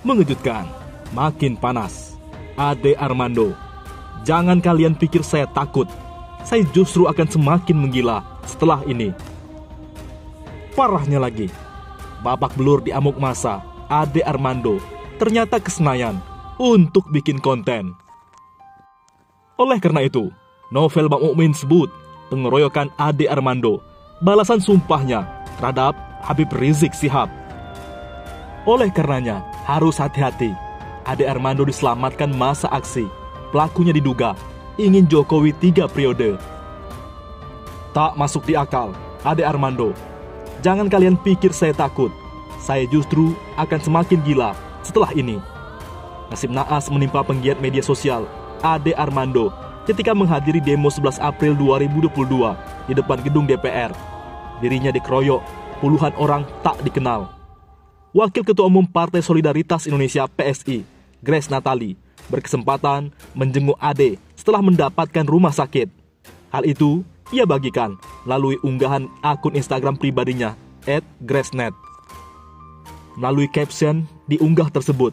Mengejutkan, makin panas. Ade Armando, jangan kalian pikir saya takut. Saya justru akan semakin menggila setelah ini. Parahnya lagi, babak belur di amuk masa, Ade Armando ternyata ke Senayan untuk bikin konten. Oleh karena itu, novel Bang Mukmin sebut pengeroyokan Ade Armando balasan sumpahnya terhadap Habib Rizik Syihab. Oleh karenanya, harus hati-hati. Ade Armando diselamatkan masa aksi. Pelakunya diduga ingin Jokowi 3 periode. Tak masuk di akal, Ade Armando. Jangan kalian pikir saya takut. Saya justru akan semakin gila setelah ini. Nasib naas menimpa penggiat media sosial Ade Armando ketika menghadiri demo 11 April 2022 di depan gedung DPR. Dirinya dikeroyok puluhan orang tak dikenal. Wakil Ketua Umum Partai Solidaritas Indonesia PSI, Grace Natali, berkesempatan menjenguk Ade setelah mendapatkan rumah sakit. Hal itu ia bagikan melalui unggahan akun Instagram pribadinya @gracenet. Melalui caption di unggah tersebut,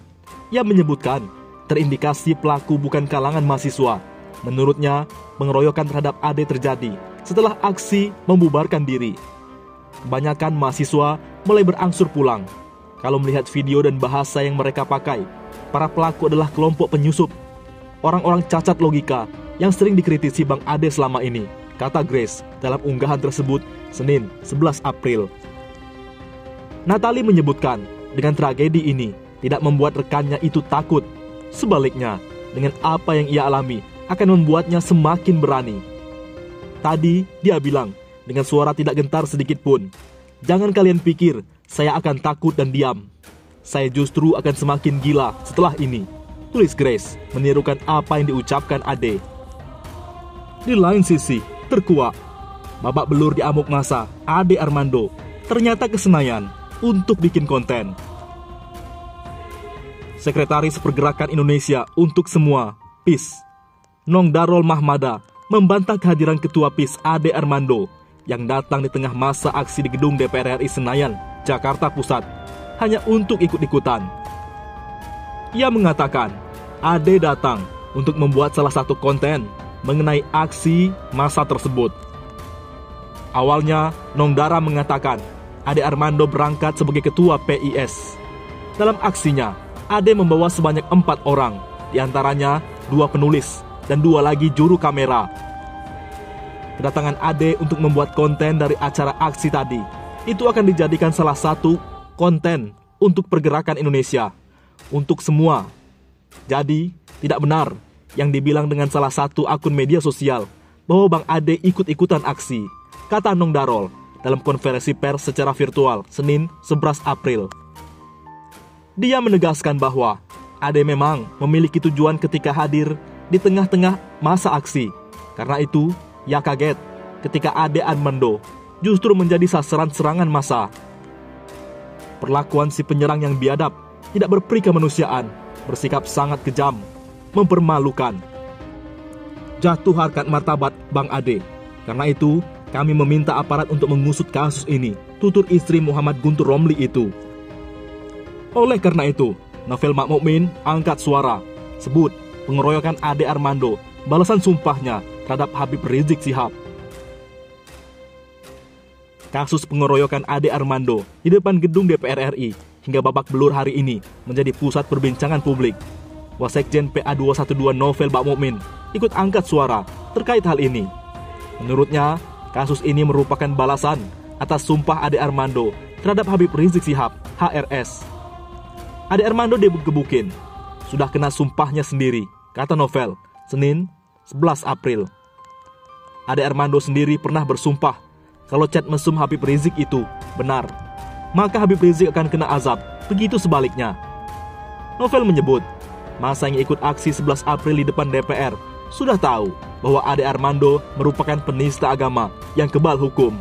ia menyebutkan terindikasi pelaku bukan kalangan mahasiswa. Menurutnya, pengeroyokan terhadap Ade terjadi setelah aksi membubarkan diri. Kebanyakan mahasiswa mulai berangsur pulang. Kalau melihat video dan bahasa yang mereka pakai, para pelaku adalah kelompok penyusup, orang-orang cacat logika yang sering dikritisi Bang Ade selama ini, kata Grace dalam unggahan tersebut Senin 11 April. Natali menyebutkan dengan tragedi ini tidak membuat rekannya itu takut. Sebaliknya, dengan apa yang ia alami akan membuatnya semakin berani. Tadi dia bilang dengan suara tidak gentar sedikit pun, "Jangan kalian pikir saya akan takut dan diam. Saya justru akan semakin gila setelah ini," tulis Grace menirukan apa yang diucapkan Ade. Di lain sisi, terkuak, babak belur di amuk masa, Ade Armando ternyata ke Senayan untuk bikin konten. Sekretaris Pergerakan Indonesia untuk Semua, PIS, Nong Darol Mahmada, membantah kehadiran Ketua PIS Ade Armando yang datang di tengah masa aksi di gedung DPR RI Senayan, Jakarta Pusat, hanya untuk ikut-ikutan. Ia mengatakan, Ade datang untuk membuat salah satu konten mengenai aksi massa tersebut. Awalnya, Nong Dara mengatakan, Ade Armando berangkat sebagai Ketua PIS. Dalam aksinya, Ade membawa sebanyak 4 orang, diantaranya 2 penulis dan 2 lagi juru kamera. Kedatangan Ade untuk membuat konten dari acara aksi tadi, itu akan dijadikan salah satu konten untuk pergerakan Indonesia, untuk semua. Jadi, tidak benar yang dibilang dengan salah satu akun media sosial bahwa Bang Ade ikut-ikutan aksi, kata Nong Darol dalam konferensi pers secara virtual Senin 11 April. Dia menegaskan bahwa Ade memang memiliki tujuan ketika hadir di tengah-tengah masa aksi. Karena itu, ia kaget ketika Ade Armando justru menjadi sasaran serangan massa. Perlakuan si penyerang yang biadab, tidak berperi kemanusiaan, bersikap sangat kejam, mempermalukan. Jatuh harkat martabat Bang Ade. Karena itu, kami meminta aparat untuk mengusut kasus ini, tutur istri Muhammad Guntur Romli itu. Oleh karena itu, novel Bang Mukmin angkat suara, sebut pengeroyokan Ade Armando balasan sumpahnya terhadap Habib Rizik Syihab. Kasus pengeroyokan Ade Armando di depan gedung DPR RI hingga babak belur hari ini menjadi pusat perbincangan publik. Wasekjen PA 212 novel Bang Mukmin ikut angkat suara terkait hal ini. Menurutnya, kasus ini merupakan balasan atas sumpah Ade Armando terhadap Habib Rizik Syihab, HRS. Ade Armando digebukin, sudah kena sumpahnya sendiri, kata novel, Senin 11 April. Ade Armando sendiri pernah bersumpah kalau chat mesum Habib Rizik itu benar, maka Habib Rizik akan kena azab, begitu sebaliknya. Novel menyebut, masa yang ikut aksi 11 April di depan DPR sudah tahu bahwa Ade Armando merupakan penista agama yang kebal hukum.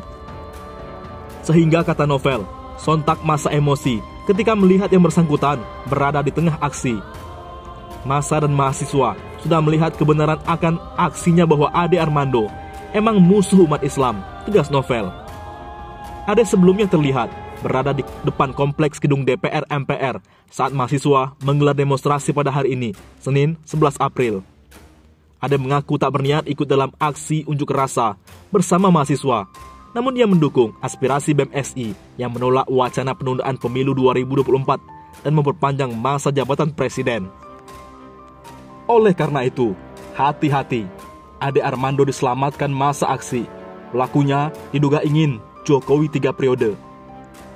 Sehingga kata novel, sontak masa emosi ketika melihat yang bersangkutan berada di tengah aksi. Massa dan mahasiswa sudah melihat kebenaran akan aksinya bahwa Ade Armando emang musuh umat Islam, tegas novel. Ade sebelumnya terlihat berada di depan kompleks gedung DPR MPR saat mahasiswa menggelar demonstrasi pada hari ini, Senin 11 April. Ade mengaku tak berniat ikut dalam aksi unjuk rasa bersama mahasiswa, namun dia mendukung aspirasi BEM SI yang menolak wacana penundaan pemilu 2024 dan memperpanjang masa jabatan presiden. Oleh karena itu, hati-hati, Ade Armando diselamatkan masa aksi. Pelakunya diduga ingin Jokowi 3 periode.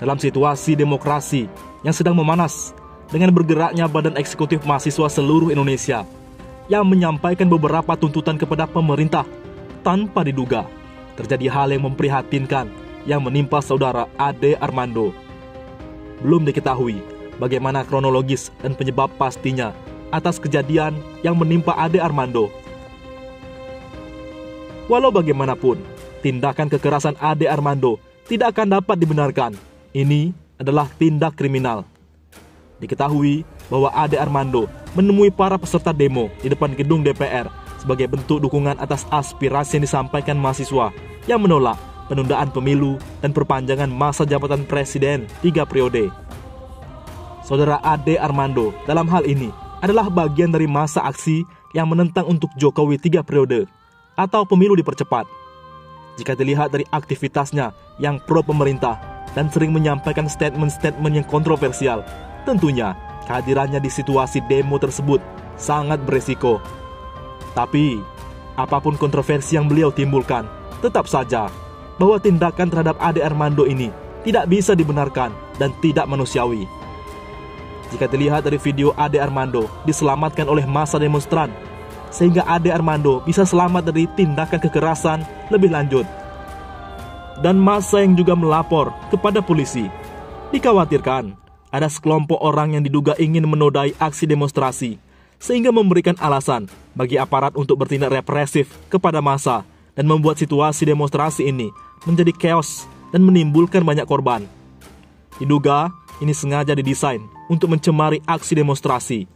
Dalam situasi demokrasi yang sedang memanas, dengan bergeraknya Badan Eksekutif Mahasiswa seluruh Indonesia yang menyampaikan beberapa tuntutan kepada pemerintah, tanpa diduga terjadi hal yang memprihatinkan yang menimpa saudara Ade Armando. Belum diketahui bagaimana kronologis dan penyebab pastinya atas kejadian yang menimpa Ade Armando. Walau bagaimanapun, tindakan kekerasan Ade Armando tidak akan dapat dibenarkan. Ini adalah tindak kriminal. Diketahui bahwa Ade Armando menemui para peserta demo di depan gedung DPR sebagai bentuk dukungan atas aspirasi yang disampaikan mahasiswa yang menolak penundaan pemilu dan perpanjangan masa jabatan presiden 3 periode. Saudara Ade Armando dalam hal ini adalah bagian dari masa aksi yang menentang untuk Jokowi 3 periode atau pemilu dipercepat. Jika dilihat dari aktivitasnya yang pro pemerintah dan sering menyampaikan statement-statement yang kontroversial, tentunya kehadirannya di situasi demo tersebut sangat beresiko. Tapi, apapun kontroversi yang beliau timbulkan, tetap saja bahwa tindakan terhadap Ade Armando ini tidak bisa dibenarkan dan tidak manusiawi. Jika dilihat dari video Ade Armando diselamatkan oleh massa demonstran, sehingga Ade Armando bisa selamat dari tindakan kekerasan lebih lanjut. Dan massa yang juga melapor kepada polisi. Dikhawatirkan ada sekelompok orang yang diduga ingin menodai aksi demonstrasi, sehingga memberikan alasan bagi aparat untuk bertindak represif kepada massa dan membuat situasi demonstrasi ini menjadi chaos dan menimbulkan banyak korban. Diduga ini sengaja didesain untuk mencemari aksi demonstrasi